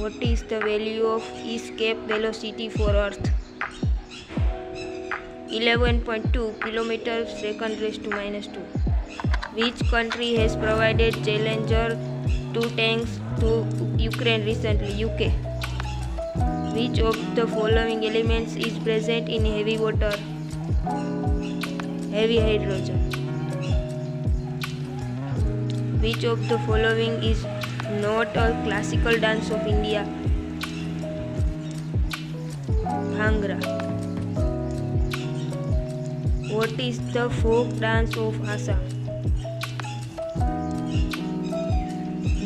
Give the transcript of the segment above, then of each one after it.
What is the value of escape velocity for Earth? 11.2 kilometers second raised to -2. Which country has provided Challenger 2 tanks to Ukraine recently? UK. Which of the following elements is present in heavy water? Heavy hydrogen. Which of the following is not a classical dance of India? Bhangra. What is the folk dance of Assam?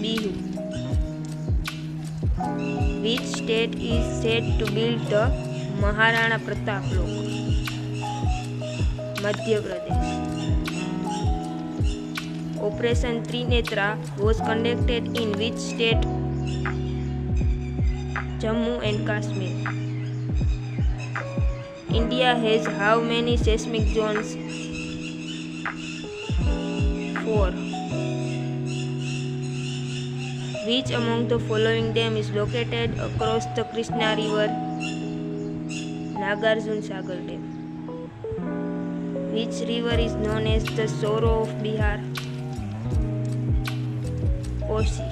Bihu. Which state is said to build the Maharana Pratap Lok? Madhya Pradesh. Operation Trinetra was conducted in which state? Jammu and Kashmir. India has how many seismic zones? 4. Which among the following dam is located across the Krishna River? Nagarjuna Sagar Dam. Which river is known as the Sorrow of Bihar? Kosi.